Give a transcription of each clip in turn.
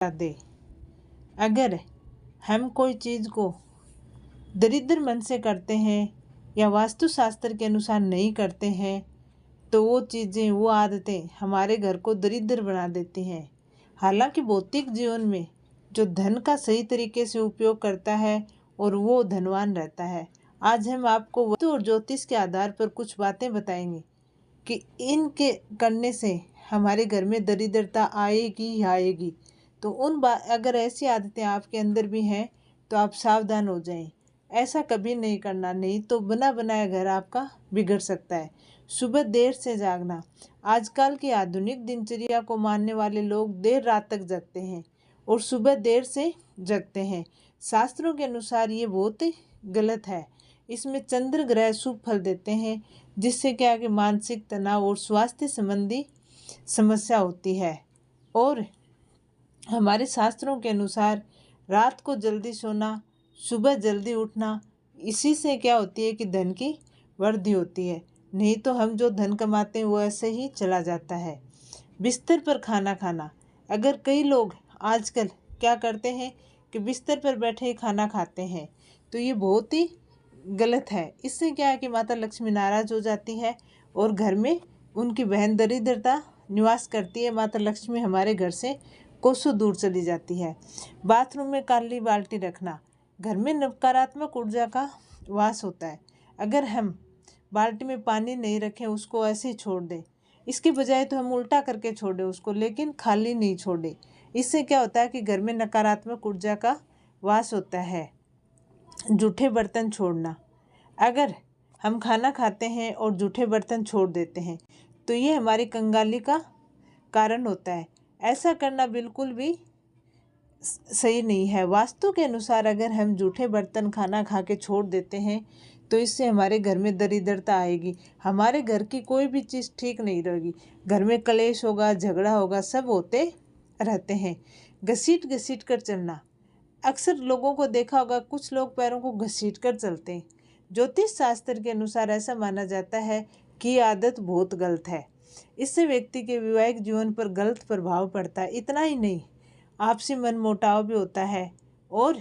दे। अगर हम कोई चीज़ को दरिद्र मन से करते हैं या वास्तुशास्त्र के अनुसार नहीं करते हैं तो वो चीज़ें, वो आदतें हमारे घर को दरिद्र बना देती हैं। हालांकि भौतिक जीवन में जो धन का सही तरीके से उपयोग करता है और वो धनवान रहता है। आज हम आपको वास्तु और ज्योतिष के आधार पर कुछ बातें बताएंगे कि इनके करने से हमारे घर में दरिद्रता आएगी ही आएगी। तो अगर ऐसी आदतें आपके अंदर भी हैं तो आप सावधान हो जाएं। ऐसा कभी नहीं करना, नहीं तो बना बनाया घर आपका बिगड़ सकता है। सुबह देर से जागना। आजकल की आधुनिक दिनचर्या को मानने वाले लोग देर रात तक जगते हैं और सुबह देर से जगते हैं। शास्त्रों के अनुसार ये बहुत गलत है। इसमें चंद्र ग्रह शुभ फल देते हैं, जिससे क्या कि मानसिक तनाव और स्वास्थ्य संबंधी समस्या होती है। और हमारे शास्त्रों के अनुसार रात को जल्दी सोना, सुबह जल्दी उठना, इसी से क्या होती है कि धन की वृद्धि होती है। नहीं तो हम जो धन कमाते हैं वो ऐसे ही चला जाता है। बिस्तर पर खाना खाना। अगर कई लोग आजकल क्या करते हैं कि बिस्तर पर बैठे ही खाना खाते हैं, तो ये बहुत ही गलत है। इससे क्या है कि माता लक्ष्मी नाराज हो जाती है और घर में उनकी बहन दरिद्रता निवास करती है। माता लक्ष्मी हमारे घर से कोसों दूर चली जाती है। बाथरूम में काली बाल्टी रखना। घर में नकारात्मक ऊर्जा का वास होता है। अगर हम बाल्टी में पानी नहीं रखें, उसको ऐसे ही छोड़ दें, इसके बजाय तो हम उल्टा करके छोड़ें उसको, लेकिन खाली नहीं छोड़ें। इससे क्या होता है कि घर में नकारात्मक ऊर्जा का वास होता है। जूठे बर्तन छोड़ना। अगर हम खाना खाते हैं और जूठे बर्तन छोड़ देते हैं तो ये हमारी कंगाली का कारण होता है। ऐसा करना बिल्कुल भी सही नहीं है। वास्तु के अनुसार अगर हम जूठे बर्तन खाना खा के छोड़ देते हैं तो इससे हमारे घर में दरिद्रता आएगी। हमारे घर की कोई भी चीज़ ठीक नहीं रहेगी। घर में क्लेश होगा, झगड़ा होगा, सब होते रहते हैं। घसीट घसीट कर चलना। अक्सर लोगों को देखा होगा, कुछ लोग पैरों को घसीट कर चलते हैं। ज्योतिष शास्त्र के अनुसार ऐसा माना जाता है कि ये आदत बहुत गलत है। इससे व्यक्ति के वैवाहिक जीवन पर गलत प्रभाव पड़ता है। इतना ही नहीं, आपसी मनमुटाव भी होता है और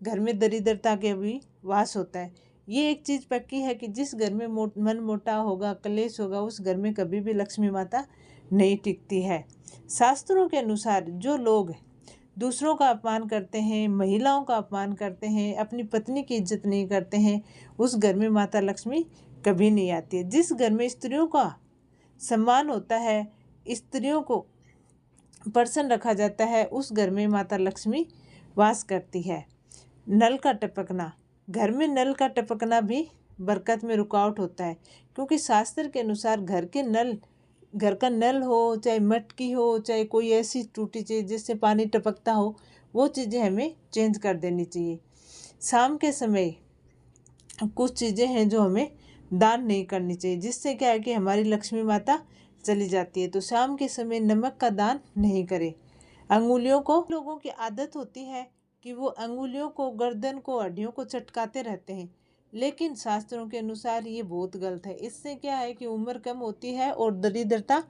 घर में दरिद्रता के भी वास होता है। ये एक चीज़ पक्की है कि जिस घर में मनमुटाव होगा, क्लेश होगा, उस घर में कभी भी लक्ष्मी माता नहीं टिकती है। शास्त्रों के अनुसार जो लोग दूसरों का अपमान करते हैं, महिलाओं का अपमान करते हैं, अपनी पत्नी की इज्जत नहीं करते हैं, उस घर में माता लक्ष्मी कभी नहीं आती है। जिस घर में स्त्रियों का सम्मान होता है, स्त्रियों को प्रसन्न रखा जाता है, उस घर में माता लक्ष्मी वास करती है। नल का टपकना। घर में नल का टपकना भी बरकत में रुकावट होता है, क्योंकि शास्त्र के अनुसार घर का नल हो, चाहे मटकी हो, चाहे कोई ऐसी टूटी चीज़ जिससे पानी टपकता हो, वो चीज़ें हमें चेंज कर देनी चाहिए। शाम के समय कुछ चीज़ें हैं जो हमें दान नहीं करनी चाहिए, जिससे क्या है कि हमारी लक्ष्मी माता चली जाती है। तो शाम के समय नमक का दान नहीं करें। अंगुलियों को, लोगों की आदत होती है कि वो अंगुलियों को, गर्दन को, हड्डियों को चटकाते रहते हैं, लेकिन शास्त्रों के अनुसार ये बहुत गलत है। इससे क्या है कि उम्र कम होती है और दरिद्रता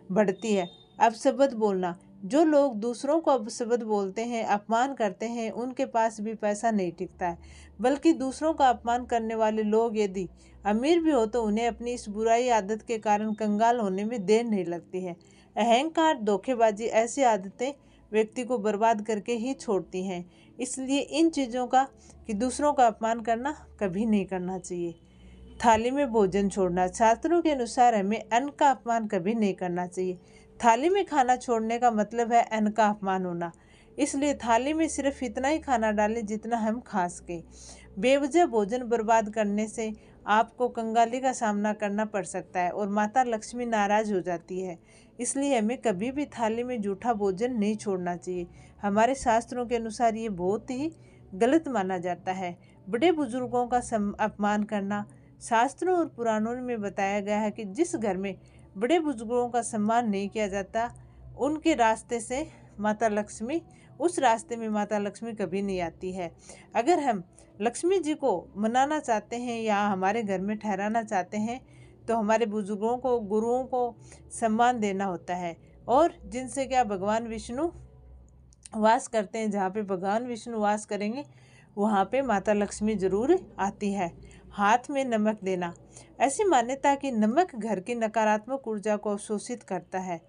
बढ़ती है। अब शब्द बोलना। जो लोग दूसरों को अपशब्द बोलते हैं, अपमान करते हैं, उनके पास भी पैसा नहीं टिकता है। बल्कि दूसरों का अपमान करने वाले लोग यदि अमीर भी हो तो उन्हें अपनी इस बुराई आदत के कारण कंगाल होने में देर नहीं लगती है। अहंकार, धोखेबाजी, ऐसी आदतें व्यक्ति को बर्बाद करके ही छोड़ती हैं। इसलिए इन चीज़ों का, कि दूसरों का अपमान करना कभी नहीं करना चाहिए। थाली में भोजन छोड़ना। शास्त्रों के अनुसार हमें अन्न का अपमान कभी नहीं करना चाहिए। थाली में खाना छोड़ने का मतलब है अन्न का अपमान होना। इसलिए थाली में सिर्फ इतना ही खाना डालें जितना हम खा सकें। बेवजह भोजन बर्बाद करने से आपको कंगाली का सामना करना पड़ सकता है और माता लक्ष्मी नाराज हो जाती है। इसलिए हमें कभी भी थाली में जूठा भोजन नहीं छोड़ना चाहिए। हमारे शास्त्रों के अनुसार ये बहुत ही गलत माना जाता है। बड़े बुजुर्गों का अपमान करना। शास्त्रों और पुराणों में बताया गया है कि जिस घर में बड़े बुजुर्गों का सम्मान नहीं किया जाता, उनके रास्ते से माता लक्ष्मी, उस रास्ते में माता लक्ष्मी कभी नहीं आती है। अगर हम लक्ष्मी जी को मनाना चाहते हैं या हमारे घर में ठहराना चाहते हैं तो हमारे बुजुर्गों को, गुरुओं को सम्मान देना होता है। और जिनसे क्या, भगवान विष्णु वास करते हैं, जहाँ पे भगवान विष्णु वास करेंगे वहाँ पे माता लक्ष्मी जरूर आती है। हाथ में नमक देना, ऐसी मान्यता कि नमक घर की नकारात्मक ऊर्जा को अवशोषित करता है,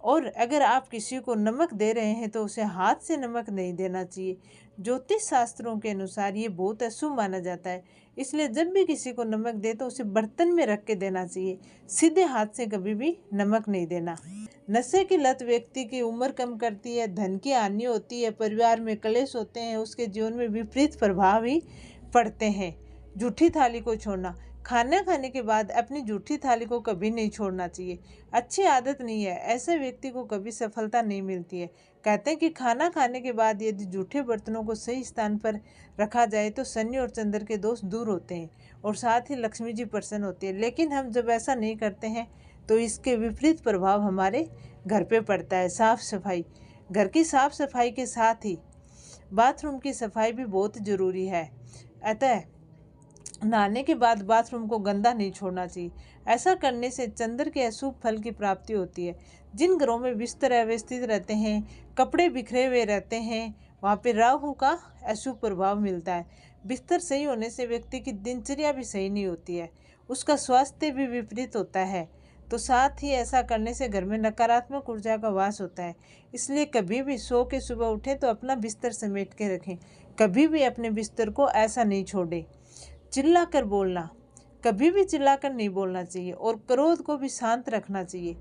और अगर आप किसी को नमक दे रहे हैं तो उसे हाथ से नमक नहीं देना चाहिए। ज्योतिष शास्त्रों के अनुसार ये बहुत अशुभ माना जाता है, इसलिए जब भी किसी को नमक दे तो उसे बर्तन में रख के देना चाहिए, सीधे हाथ से कभी भी नमक नहीं देना। नशे की लत व्यक्ति की उम्र कम करती है, धन की हानि होती है, परिवार में क्लेश होते हैं, उसके जीवन में विपरीत प्रभाव ही पड़ते हैं। झूठी थाली को छोड़ना, खाना खाने के बाद अपनी झूठी थाली को कभी नहीं छोड़ना चाहिए, अच्छी आदत नहीं है, ऐसे व्यक्ति को कभी सफलता नहीं मिलती है। कहते हैं कि खाना खाने के बाद यदि झूठे बर्तनों को सही स्थान पर रखा जाए तो शनि और चंद्र के दोष दूर होते हैं और साथ ही लक्ष्मी जी प्रसन्न होती है। लेकिन हम जब ऐसा नहीं करते हैं तो इसके विपरीत प्रभाव हमारे घर पे पड़ता है। साफ सफाई, घर की साफ सफाई के साथ ही बाथरूम की सफाई भी बहुत ज़रूरी है। अतः नहाने के बाद बाथरूम को गंदा नहीं छोड़ना चाहिए, ऐसा करने से चंद्र के अशुभ फल की प्राप्ति होती है। जिन घरों में बिस्तर अव्यवस्थित रहते हैं, कपड़े बिखरे हुए रहते हैं, वहाँ पे राहु का अशुभ प्रभाव मिलता है। बिस्तर सही होने से व्यक्ति की दिनचर्या भी सही नहीं होती है, उसका स्वास्थ्य भी विपरीत होता है। तो साथ ही ऐसा करने से घर में नकारात्मक ऊर्जा का वास होता है। इसलिए कभी भी सो के सुबह उठें तो अपना बिस्तर समेट के रखें, कभी भी अपने बिस्तर को ऐसा नहीं छोड़ें। चिल्ला कर बोलना, कभी भी चिल्लाकर नहीं बोलना चाहिए और क्रोध को भी शांत रखना चाहिए।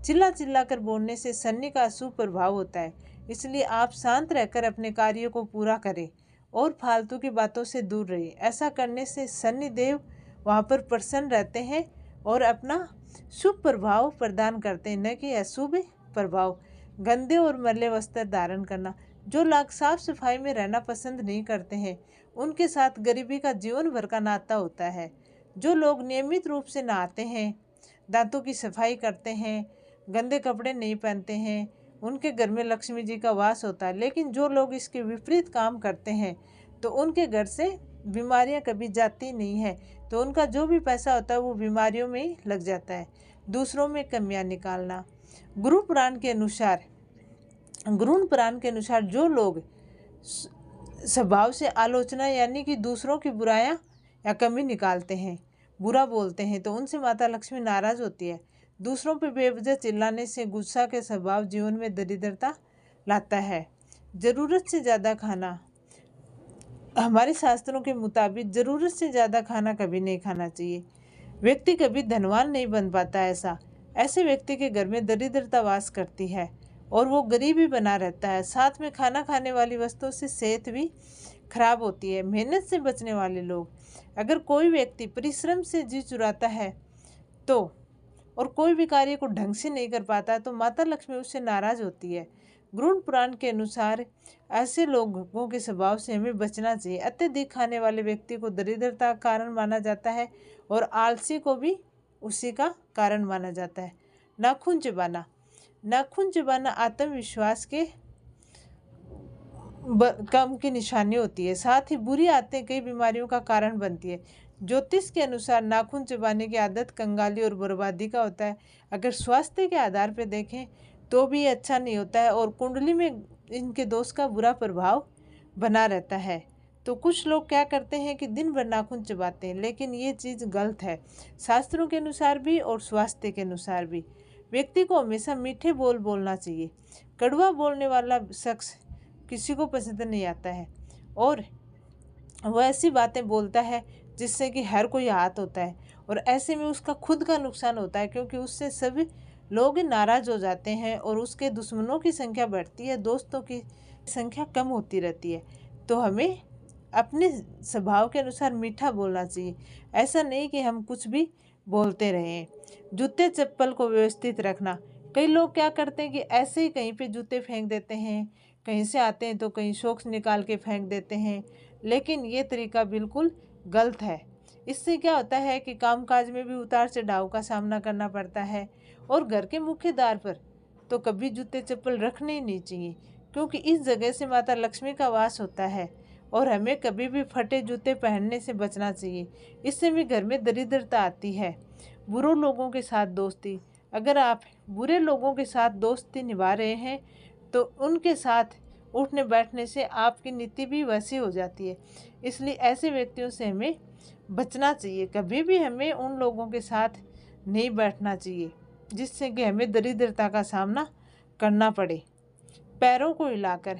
चिल्ला कर बोलने से शनि का अशुभ प्रभाव होता है, इसलिए आप शांत रहकर अपने कार्यों को पूरा करें और फालतू की बातों से दूर रहें। ऐसा करने से शनि देव वहाँ पर प्रसन्न रहते हैं और अपना शुभ प्रभाव प्रदान करते हैं, न कि अशुभ प्रभाव। गंदे और मैले वस्त्र धारण करना, जो लोग साफ सफाई में रहना पसंद नहीं करते हैं उनके साथ गरीबी का जीवन भर का नाता होता है। जो लोग नियमित रूप से नहाते हैं, दांतों की सफाई करते हैं, गंदे कपड़े नहीं पहनते हैं, उनके घर में लक्ष्मी जी का वास होता है। लेकिन जो लोग इसके विपरीत काम करते हैं तो उनके घर से बीमारियां कभी जाती नहीं है, तो उनका जो भी पैसा होता है वो बीमारियों में ही लग जाता है। दूसरों में कमियां निकालना, गुरु पुराण के अनुसार जो लोग स्वभाव से आलोचना यानी कि दूसरों की बुराइयां या कमी निकालते हैं, बुरा बोलते हैं, तो उनसे माता लक्ष्मी नाराज होती है। दूसरों पर बेवजह चिल्लाने से गुस्सा के स्वभाव जीवन में दरिद्रता लाता है। ज़रूरत से ज़्यादा खाना, हमारे शास्त्रों के मुताबिक ज़रूरत से ज़्यादा खाना कभी नहीं खाना चाहिए। व्यक्ति कभी धनवान नहीं बन पाता, ऐसे व्यक्ति के घर में दरिद्रता वास करती है और वो गरीब ही बना रहता है। साथ में खाना खाने वाली वस्तुओं से सेहत भी खराब होती है। मेहनत से बचने वाले लोग, अगर कोई व्यक्ति परिश्रम से जी चुराता है तो और कोई भी कार्य को ढंग से नहीं कर पाता तो माता लक्ष्मी उससे नाराज होती है। गुरु पुराण के अनुसार ऐसे लोगों के स्वभाव से हमें बचना चाहिए। अत्यधिक खाने वाले व्यक्ति को दरिद्रता का कारण माना जाता है और आलसी को भी उसी का कारण माना जाता है। नाखून चबाना आत्मविश्वास के कम की निशानी होती है। साथ ही बुरी आदतें कई बीमारियों का कारण बनती है। ज्योतिष के अनुसार नाखून चबाने की आदत कंगाली और बर्बादी का होता है। अगर स्वास्थ्य के आधार पर देखें तो भी अच्छा नहीं होता है और कुंडली में इनके दोष का बुरा प्रभाव बना रहता है। तो कुछ लोग क्या करते हैं कि दिन भर नाखून चबाते हैं, लेकिन ये चीज़ गलत है, शास्त्रों के अनुसार भी और स्वास्थ्य के अनुसार भी। व्यक्ति को हमेशा मीठे बोल बोलना चाहिए। कड़वा बोलने वाला शख्स किसी को पसंद नहीं आता है और वह ऐसी बातें बोलता है जिससे कि हर कोई आहत होता है और ऐसे में उसका खुद का नुकसान होता है, क्योंकि उससे सभी लोग नाराज़ हो जाते हैं और उसके दुश्मनों की संख्या बढ़ती है, दोस्तों की संख्या कम होती रहती है। तो हमें अपने स्वभाव के अनुसार मीठा बोलना चाहिए, ऐसा नहीं कि हम कुछ भी बोलते रहें। जूते चप्पल को व्यवस्थित रखना, कई लोग क्या करते हैं कि ऐसे ही कहीं पे जूते फेंक देते हैं, कहीं से आते हैं तो कहीं सॉक्स निकाल के फेंक देते हैं, लेकिन ये तरीका बिल्कुल गलत है। इससे क्या होता है कि कामकाज में भी उतार चढ़ाव का सामना करना पड़ता है और घर के मुख्य द्वार पर तो कभी जूते चप्पल रखने ही नहीं चाहिए, क्योंकि इस जगह से माता लक्ष्मी का वास होता है और हमें कभी भी फटे जूते पहनने से बचना चाहिए, इससे भी घर में दरिद्रता आती है। बुरे लोगों के साथ दोस्ती, अगर आप बुरे लोगों के साथ दोस्ती निभा रहे हैं तो उनके साथ उठने बैठने से आपकी नीति भी वैसी हो जाती है। इसलिए ऐसे व्यक्तियों से हमें बचना चाहिए। कभी भी हमें उन लोगों के साथ नहीं बैठना चाहिए जिससे कि हमें दरिद्रता का सामना करना पड़े। पैरों को हिलाकर,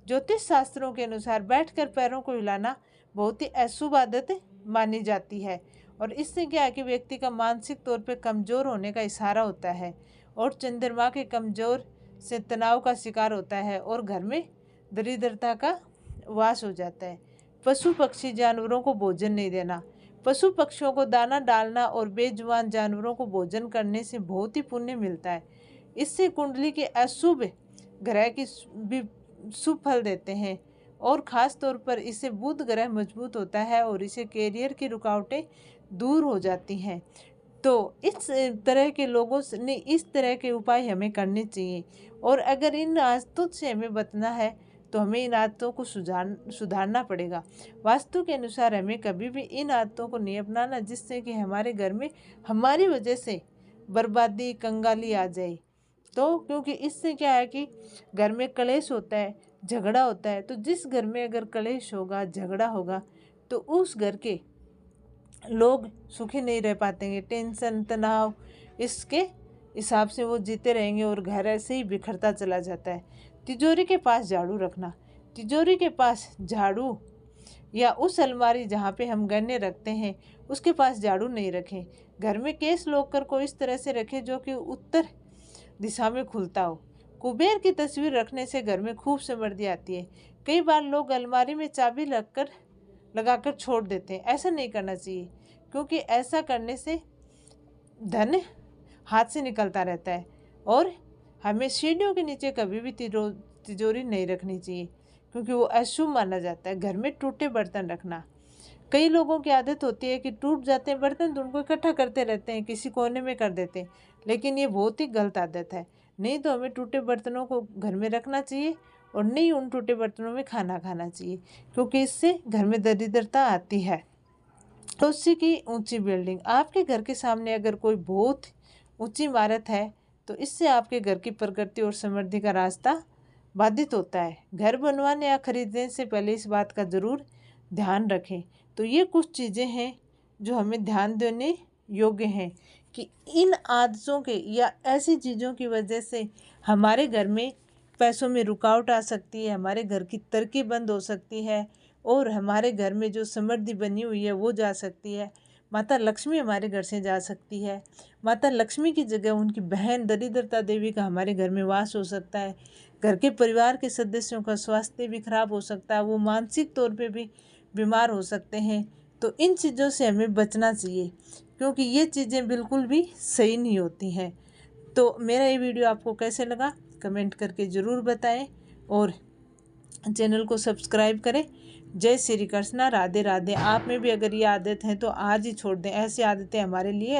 ज्योतिष शास्त्रों के अनुसार बैठकर पैरों को हिलाना बहुत ही अशुभ आदत मानी जाती है और इससे क्या है कि व्यक्ति का मानसिक तौर पर कमज़ोर होने का इशारा होता है और चंद्रमा के कमज़ोर से तनाव का शिकार होता है और घर में दरिद्रता का वास हो जाता है। पशु पक्षी जानवरों को भोजन नहीं देना। पशु पक्षियों को दाना डालना और बेजुबान जानवरों को भोजन करने से बहुत ही पुण्य मिलता है। इससे कुंडली के अशुभ ग्रह की भी शुभ फल देते हैं और ख़ास तौर पर इससे बुध ग्रह मजबूत होता है और इससे कैरियर की रुकावटें दूर हो जाती हैं। तो इस तरह के लोगों ने इस तरह के उपाय हमें करने चाहिए और अगर इन आदतों से हमें बचना है तो हमें इन आदतों को सुधारना पड़ेगा। वास्तु के अनुसार हमें कभी भी इन आदतों को नहीं अपनाना जिससे कि हमारे घर में हमारी वजह से बर्बादी कंगाली आ जाए। तो क्योंकि इससे क्या है कि घर में कलेश होता है, झगड़ा होता है। तो जिस घर में अगर कलेश होगा, झगड़ा होगा तो उस घर के लोग सुखी नहीं रह पातेंगे। टेंशन, तनाव, इसके हिसाब से वो जीते रहेंगे और घर ऐसे ही बिखरता चला जाता है। तिजोरी के पास झाड़ू रखना। तिजोरी के पास झाड़ू या उस अलमारी जहाँ पे हम गहने रखते हैं उसके पास झाड़ू नहीं रखें। घर में केस लॉकर को इस तरह से रखें जो कि उत्तर दिशा में खुलता हो। कुबेर की तस्वीर रखने से घर में खूब समृद्धि आती है। कई बार लोग अलमारी में चाबी लगाकर छोड़ देते हैं। ऐसा नहीं करना चाहिए क्योंकि ऐसा करने से धन हाथ से निकलता रहता है और हमें सीढ़ियों के नीचे कभी भी तिजोरी नहीं रखनी चाहिए क्योंकि वो अशुभ माना जाता है। घर में टूटे बर्तन रखना। कई लोगों की आदत होती है कि टूट जाते हैं बर्तन तो उनको इकट्ठा करते रहते हैं, किसी कोने में कर देते हैं, लेकिन ये बहुत ही गलत आदत है। नहीं तो हमें टूटे बर्तनों को घर में रखना चाहिए और नहीं उन टूटे बर्तनों में खाना खाना चाहिए क्योंकि इससे घर में दरिद्रता आती है। तुलसी की ऊंची बिल्डिंग। आपके घर के सामने अगर कोई बहुत ऊंची इमारत है तो इससे आपके घर की प्रगति और समृद्धि का रास्ता बाधित होता है। घर बनवाने या खरीदने से पहले इस बात का ज़रूर ध्यान रखें। तो ये कुछ चीज़ें हैं जो हमें ध्यान देने योग्य हैं कि इन आदतों के या ऐसी चीज़ों की वजह से हमारे घर में पैसों में रुकावट आ सकती है, हमारे घर की तरक्की बंद हो सकती है और हमारे घर में जो समृद्धि बनी हुई है वो जा सकती है। माता लक्ष्मी हमारे घर से जा सकती है। माता लक्ष्मी की जगह उनकी बहन दरिद्रता देवी का हमारे घर में वास हो सकता है। घर के परिवार के सदस्यों का स्वास्थ्य भी खराब हो सकता है, वो मानसिक तौर पे भी बीमार हो सकते हैं। तो इन चीज़ों से हमें बचना चाहिए क्योंकि ये चीज़ें बिल्कुल भी सही नहीं होती हैं। तो मेरा ये वीडियो आपको कैसे लगा कमेंट करके ज़रूर बताएं और चैनल को सब्सक्राइब करें। जय श्री कृष्णा, राधे राधे। आप में भी अगर ये आदत है तो आज ही छोड़ दें। ऐसी आदतें हमारे लिए